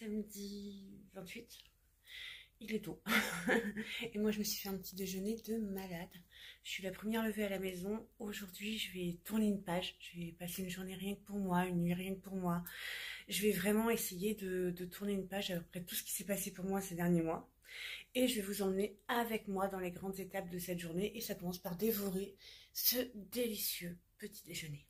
samedi 28. Il est tôt. Et moi, je me suis fait un petit déjeuner de malade. Je suis la première levée à la maison. Aujourd'hui, je vais tourner une page. Je vais passer une journée rien que pour moi, une nuit rien que pour moi. Je vais vraiment essayer de tourner une page après tout ce qui s'est passé pour moi ces derniers mois. Et je vais vous emmener avec moi dans les grandes étapes de cette journée. Et ça commence par dévorer ce délicieux petit déjeuner.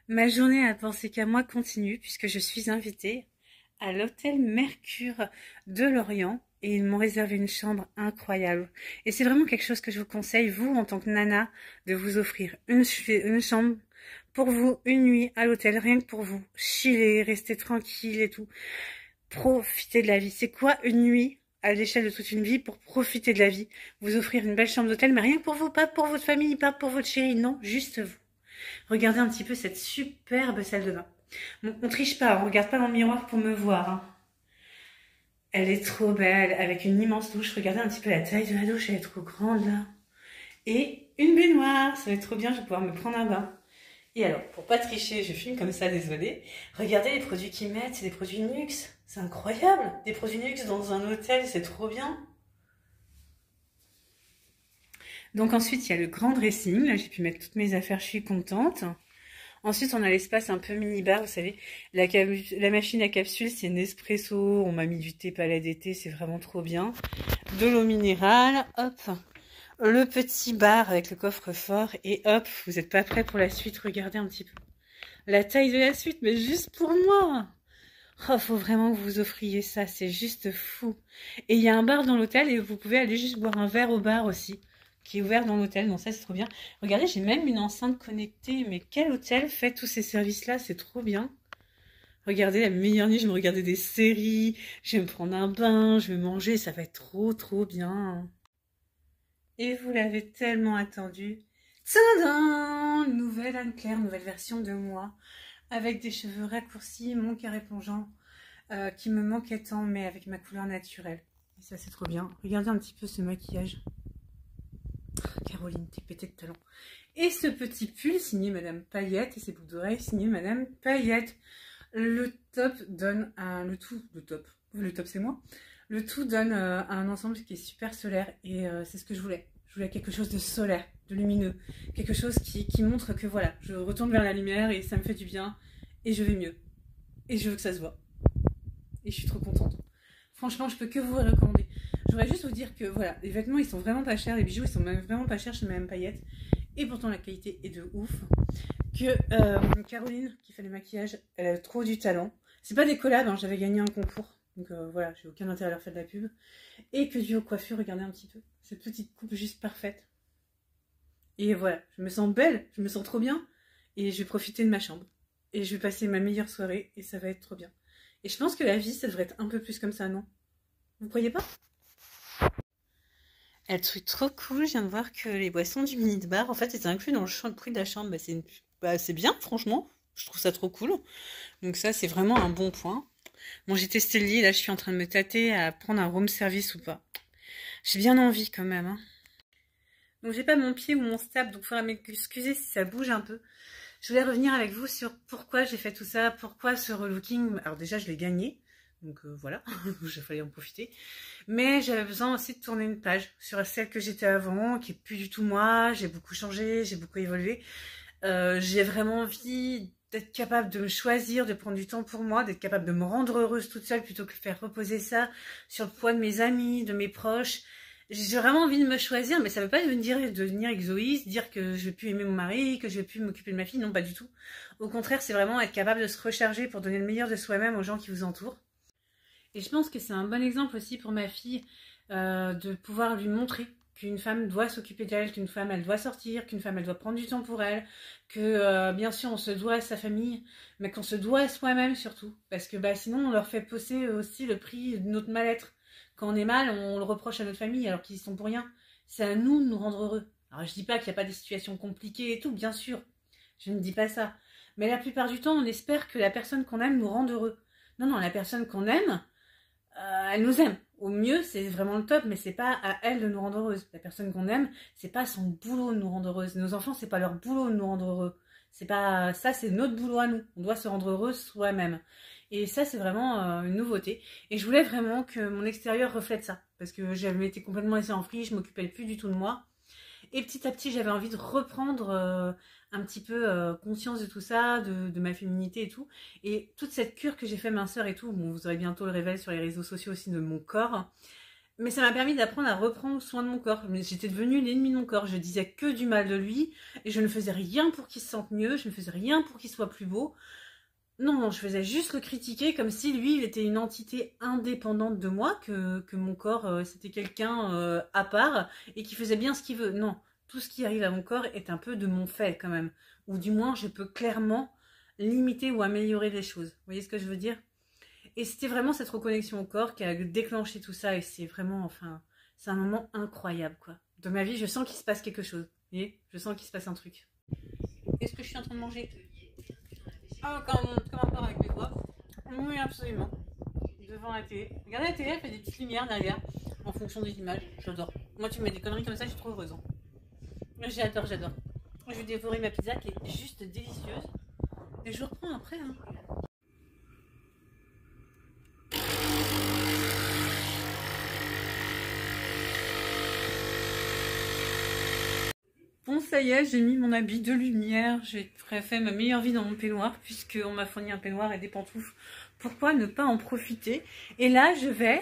Ma journée à penser qu'à moi continue puisque je suis invitée à l'hôtel Mercure de Lorient et ils m'ont réservé une chambre incroyable. Et c'est vraiment quelque chose que je vous conseille, vous en tant que nana, de vous offrir une chambre pour vous, une nuit à l'hôtel, rien que pour vous. Chiller, rester tranquille et tout. Profiter de la vie. C'est quoi une nuit à l'échelle de toute une vie pour profiter de la vie? Vous offrir une belle chambre d'hôtel, mais rien que pour vous, pas pour votre famille, pas pour votre chérie, non, juste vous. Regardez un petit peu cette superbe salle de bain. Bon, on triche pas, on regarde pas dans le miroir pour me voir. Hein. Elle est trop belle, avec une immense douche. Regardez un petit peu la taille de la douche, elle est trop grande là. Et une baignoire, ça va être trop bien, je vais pouvoir me prendre un bain. Et alors, pour pas tricher, je filme comme ça, désolée. Regardez les produits qu'ils mettent, c'est des produits luxe. C'est incroyable, des produits luxe dans un hôtel, c'est trop bien. Donc ensuite, il y a le grand dressing. Là, j'ai pu mettre toutes mes affaires, je suis contente. Ensuite, on a l'espace un peu mini-bar, vous savez. La machine à capsule, c'est Nespresso. On m'a mis du thé palais d'été, c'est vraiment trop bien. De l'eau minérale, hop. Le petit bar avec le coffre-fort. Et hop, vous n'êtes pas prêts pour la suite. Regardez un petit peu. La taille de la suite, mais juste pour moi. Oh, faut vraiment que vous offriez ça, c'est juste fou. Et il y a un bar dans l'hôtel et vous pouvez aller juste boire un verre au bar aussi. Qui est ouvert dans l'hôtel, donc ça c'est trop bien. Regardez, j'ai même une enceinte connectée, mais quel hôtel fait tous ces services-là, c'est trop bien. Regardez, la meilleure nuit, je vais me regarder des séries, je vais me prendre un bain, je vais manger, ça va être trop bien. Et vous l'avez tellement attendu. Tadam! Nouvelle Anne-Claire, nouvelle version de moi, avec des cheveux raccourcis, mon carré plongeant, qui me manquait tant, mais avec ma couleur naturelle. Et ça c'est trop bien. Regardez un petit peu ce maquillage. Caroline, t'es pétée de talent. Et ce petit pull signé Madame Paillette et ces boucles d'oreilles signées Madame Paillette. Le top donne le top c'est moi. Le tout donne un ensemble qui est super solaire et c'est ce que je voulais. Je voulais quelque chose de solaire, de lumineux, quelque chose qui montre que voilà, je retourne vers la lumière et ça me fait du bien et je vais mieux. Et je veux que ça se voit. Et je suis trop contente. Franchement, je peux que vous recommander. Je voudrais juste vous dire que voilà, les vêtements ils sont vraiment pas chers, les bijoux ils sont même vraiment pas chers chez Madame Paillette. Et pourtant la qualité est de ouf. Que Caroline qui fait le maquillage, elle a trop du talent. C'est pas des collabs, hein, j'avais gagné un concours. Donc voilà, j'ai aucun intérêt à leur faire de la pub. Et que Duo Coiffure, regardez un petit peu. Cette petite coupe juste parfaite. Et voilà, je me sens belle, je me sens trop bien. Et je vais profiter de ma chambre. Et je vais passer ma meilleure soirée et ça va être trop bien. Et je pense que la vie, ça devrait être un peu plus comme ça, non? Vous croyez pas? Un truc trop cool, je viens de voir que les boissons du mini-bar, en fait, c'est inclus dans le prix de la chambre. Bah, c'est bah, c'est bien, franchement. Je trouve ça trop cool. Donc ça, c'est vraiment un bon point. Bon, j'ai testé le lit, là, je suis en train de me tâter à prendre un room service ou pas. J'ai bien envie quand même, hein. Donc j'ai pas mon pied ou mon stable, donc il faudra m'excuser si ça bouge un peu. Je voulais revenir avec vous sur pourquoi j'ai fait tout ça, pourquoi ce relooking. Alors déjà, je l'ai gagné, donc voilà, il fallait en profiter. Mais j'avais besoin aussi de tourner une page sur celle que j'étais avant, qui est plus du tout moi. J'ai beaucoup changé, j'ai beaucoup évolué. J'ai vraiment envie d'être capable de me choisir, de prendre du temps pour moi, d'être capable de me rendre heureuse toute seule plutôt que de faire reposer ça sur le poids de mes amis, de mes proches. J'ai vraiment envie de me choisir, mais ça ne veut pas devenir égoïste, dire que je vais plus aimer mon mari, que je vais plus m'occuper de ma fille, non, pas du tout. Au contraire, c'est vraiment être capable de se recharger pour donner le meilleur de soi-même aux gens qui vous entourent. Et je pense que c'est un bon exemple aussi pour ma fille de pouvoir lui montrer qu'une femme doit s'occuper d'elle, qu'une femme elle doit sortir, qu'une femme elle doit prendre du temps pour elle, que bien sûr on se doit à sa famille, mais qu'on se doit à soi-même surtout. Parce que bah, sinon on leur fait poser aussi le prix de notre mal-être. Quand on est mal, on le reproche à notre famille alors qu'ils y sont pour rien. C'est à nous de nous rendre heureux. Alors je dis pas qu'il n'y a pas des situations compliquées et tout, bien sûr. Je ne dis pas ça. Mais la plupart du temps, on espère que la personne qu'on aime nous rende heureux. Non, non, la personne qu'on aime, elle nous aime. Au mieux, c'est vraiment le top, mais c'est pas à elle de nous rendre heureuse. La personne qu'on aime, c'est pas son boulot de nous rendre heureuse. Nos enfants, c'est pas leur boulot de nous rendre heureux. C'est pas ça, c'est notre boulot à nous. On doit se rendre heureuse soi-même. Et ça, c'est vraiment une nouveauté. Et je voulais vraiment que mon extérieur reflète ça, parce que j'avais été complètement laissée en friche, je m'occupais plus du tout de moi. Et petit à petit, j'avais envie de reprendre un petit peu conscience de tout ça, de ma féminité et tout. Et toute cette cure que j'ai fait minceur et tout, bon, vous aurez bientôt le révèle sur les réseaux sociaux aussi de mon corps. Mais ça m'a permis d'apprendre à reprendre soin de mon corps. J'étais devenue l'ennemi de mon corps. Je disais que du mal de lui. Et je ne faisais rien pour qu'il se sente mieux. Je ne faisais rien pour qu'il soit plus beau. Non, non, je faisais juste le critiquer comme si lui, il était une entité indépendante de moi, que mon corps, c'était quelqu'un à part et qui faisait bien ce qu'il veut. Non, tout ce qui arrive à mon corps est un peu de mon fait quand même. Ou du moins, je peux clairement limiter ou améliorer les choses. Vous voyez ce que je veux dire? Et c'était vraiment cette reconnexion au corps qui a déclenché tout ça et c'est vraiment, enfin, c'est un moment incroyable, quoi. De ma vie, je sens qu'il se passe quelque chose. Vous voyez? Je sens qu'il se passe un truc. Qu'est-ce que je suis en train de manger? Ah, comme rapport avec mes doigts. Oui, absolument. Devant la télé. Regardez la télé, elle fait des petites lumières derrière, en fonction des images. J'adore. Moi, tu me mets des conneries comme ça, je suis trop heureuse. Hein. J'adore, j'adore. Je vais dévorer ma pizza qui est juste délicieuse. Et je reprends après. Hein. Bon, ça y est, j'ai mis mon habit de lumière. J'ai fait ma meilleure vie dans mon peignoir, puisqu'on m'a fourni un peignoir et des pantoufles. Pourquoi ne pas en profiter? Et là, je vais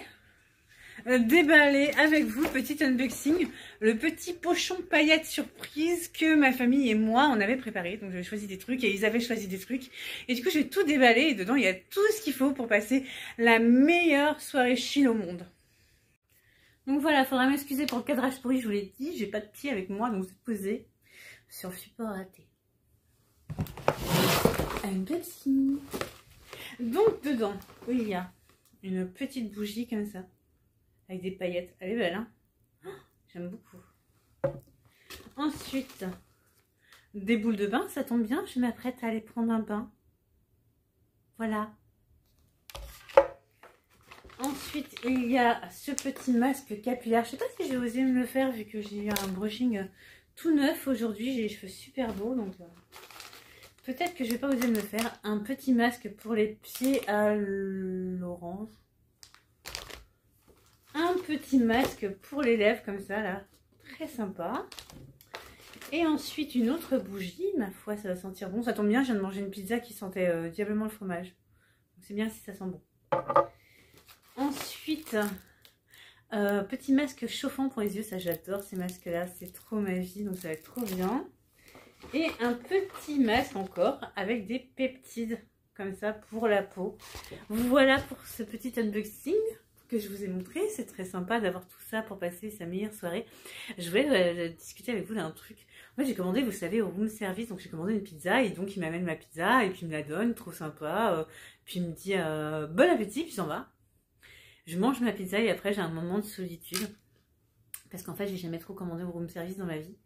déballer avec vous, petit unboxing, le petit pochon paillettes surprise que ma famille et moi, on avait préparé. Donc, j'avais choisi des trucs et ils avaient choisi des trucs. Et du coup, je vais tout déballer et dedans, il y a tout ce qu'il faut pour passer la meilleure soirée chill au monde. Donc voilà, il faudra m'excuser pour le cadrage pourri, je vous l'ai dit, j'ai pas de pied avec moi, donc vous êtes posé sur le support raté. Unboxing. Donc dedans, il y a une petite bougie comme ça, avec des paillettes. Elle est belle, hein? Oh, j'aime beaucoup. Ensuite, des boules de bain, ça tombe bien, je m'apprête à aller prendre un bain. Voilà. Ensuite, il y a ce petit masque capillaire. Je sais pas si j'ai osé me le faire vu que j'ai eu un brushing tout neuf aujourd'hui. J'ai les cheveux super beaux, donc peut-être que je vais pas oser me le faire. Un petit masque pour les pieds à l'orange. Un petit masque pour les lèvres comme ça, là. Très sympa. Et ensuite, une autre bougie. Ma foi, ça va sentir bon. Ça tombe bien, je viens de manger une pizza qui sentait diablement le fromage. Donc c'est bien si ça sent bon. Ensuite, petit masque chauffant pour les yeux, ça j'adore ces masques là, c'est trop ma vie, donc ça va être trop bien. Et un petit masque encore avec des peptides comme ça pour la peau. Voilà pour ce petit unboxing que je vous ai montré, c'est très sympa d'avoir tout ça pour passer sa meilleure soirée. Je voulais discuter avec vous d'un truc. Moi j'ai commandé, vous savez, au room service, donc j'ai commandé une pizza et donc il m'amène ma pizza et puis il me la donne, trop sympa. Puis il me dit bon appétit, puis il s'en va. Je mange ma pizza et après j'ai un moment de solitude parce qu'en fait j'ai jamais trop commandé au room service dans ma vie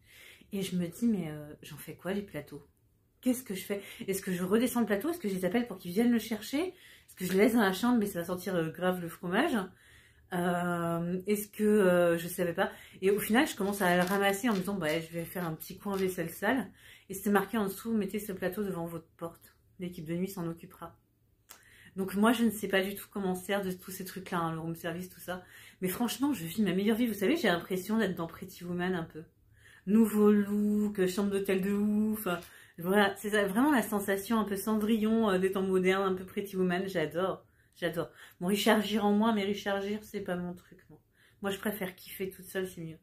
et je me dis mais j'en fais quoi les plateaux? qu'est-ce que je fais? Est-ce que je redescends le plateau? Est-ce que je les appelle pour qu'ils viennent le chercher? Est-ce que je le laisse dans la chambre mais ça va sentir grave le fromage? Est-ce que je savais pas? Et au final, je commence à le ramasser en me disant, bah, je vais faire un petit coin vaisselle sale. Et c'était marqué en dessous, mettez ce plateau devant votre porte. L'équipe de nuit s'en occupera. Donc moi, je ne sais pas du tout comment on sert de tous ces trucs-là, hein, le room service, tout ça. Mais franchement, je vis ma meilleure vie. Vous savez, j'ai l'impression d'être dans Pretty Woman un peu. Nouveau look, chambre d'hôtel de ouf. Voilà, c'est vraiment la sensation un peu Cendrillon des temps modernes, un peu Pretty Woman. J'adore, j'adore. Bon, Richard Gere en moins, mais Richard Gere, c'est pas mon truc, non. Moi, je préfère kiffer toute seule, c'est mieux.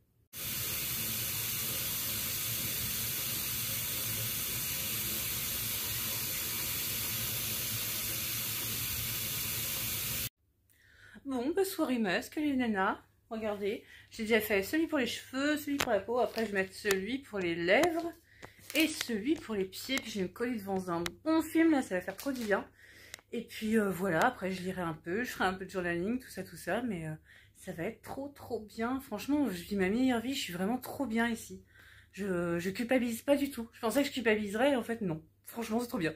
Bon, bah, soirée masque, les nanas. Regardez, j'ai déjà fait celui pour les cheveux, celui pour la peau. Après, je vais mettre celui pour les lèvres et celui pour les pieds. Puis, je vais me coller devant un bon film, là, ça va faire trop du bien. Et puis, voilà, après, je lirai un peu, je ferai un peu de journaling, tout ça. Mais ça va être trop bien. Franchement, je vis ma meilleure vie, je suis vraiment trop bien ici. Je culpabilise pas du tout. Je pensais que je culpabiliserais, et en fait, non. Franchement, c'est trop bien.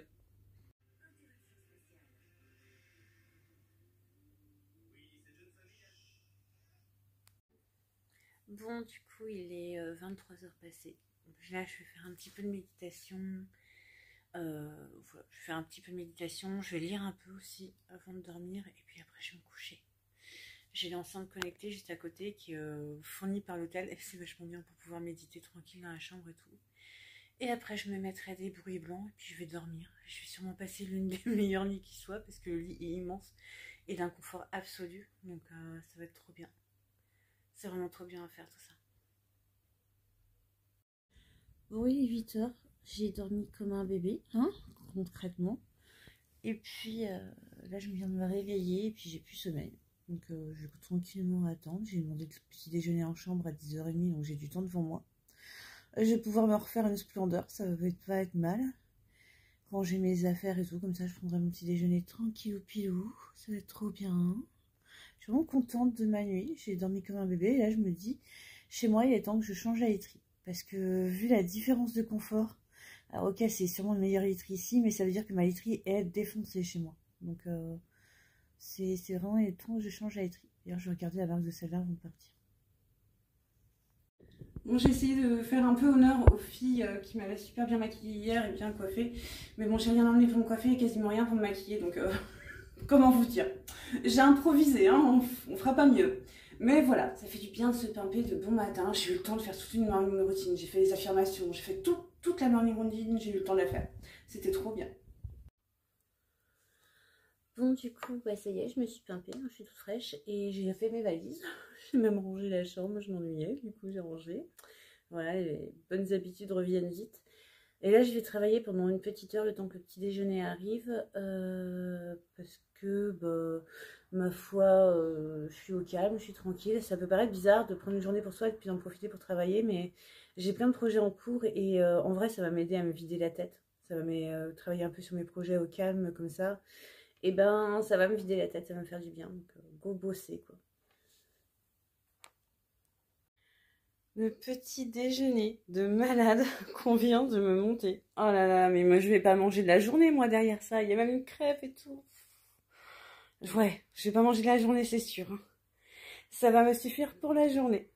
Bon, du coup, il est 23h passées. Là, je vais faire un petit peu de méditation. Voilà, je vais faire un petit peu de méditation. Je vais lire un peu aussi avant de dormir. Et puis après, je vais me coucher. J'ai l'enceinte connectée juste à côté qui est fournie par l'hôtel. Et c'est vachement bien pour pouvoir méditer tranquille dans la chambre et tout. Et après, je me mettrai des bruits blancs. Et puis, je vais dormir. Je vais sûrement passer l'une des meilleures nuits qui soit. Parce que le lit est immense. Et d'un confort absolu. Donc, ça va être trop bien. C'est vraiment trop bien à faire tout ça. Bon, il est 8h, j'ai dormi comme un bébé, hein, concrètement. Et puis là, je viens de me réveiller et puis j'ai plus sommeil. Donc je vais tranquillement attendre. J'ai demandé le petit déjeuner en chambre à 10h30, donc j'ai du temps devant moi. Je vais pouvoir me refaire une splendeur, ça va pas être mal. Ranger mes affaires et tout, comme ça je prendrai mon petit déjeuner tranquille au pilou. Ça va être trop bien. Je suis vraiment contente de ma nuit. J'ai dormi comme un bébé et là je me dis, chez moi il est temps que je change la literie. Parce que vu la différence de confort, alors ok c'est sûrement une meilleure literie ici, mais ça veut dire que ma literie est défoncée chez moi. Donc c'est vraiment le temps que je change la literie. D'ailleurs je vais regarder la marque de celle-là avant de partir. Bon, j'ai essayé de faire un peu honneur aux filles qui m'avaient super bien maquillée hier et bien coiffée. Mais bon, j'ai rien emmené pour me coiffer et quasiment rien pour me maquiller, donc comment vous dire? J'ai improvisé, hein, on fera pas mieux. Mais voilà, ça fait du bien de se pimper de bon matin. J'ai eu le temps de faire toute une morning routine. J'ai fait les affirmations, j'ai fait toute la morning routine, j'ai eu le temps de la faire. C'était trop bien. Bon, du coup, bah ça y est, je me suis pimpée, je suis toute fraîche et j'ai fait mes valises. J'ai même rangé la chambre, je m'ennuyais, du coup j'ai rangé. Voilà, les bonnes habitudes reviennent vite. Et là, je vais travailler pendant une petite heure le temps que le petit déjeuner arrive. Parce que, bah, ma foi, je suis au calme, je suis tranquille. Ça peut paraître bizarre de prendre une journée pour soi et puis d'en profiter pour travailler, mais j'ai plein de projets en cours et en vrai, ça va m'aider à me vider la tête. Ça va m'aider travailler un peu sur mes projets au calme, comme ça. Et ben, ça va me vider la tête, ça va me faire du bien. Donc, go bosser, quoi. Le petit déjeuner de malade qu'on vient de me monter. Oh là là, mais moi je vais pas manger de la journée moi derrière ça. Il y a même une crêpe et tout. Ouais, je vais pas manger de la journée, c'est sûr. Ça va me suffire pour la journée.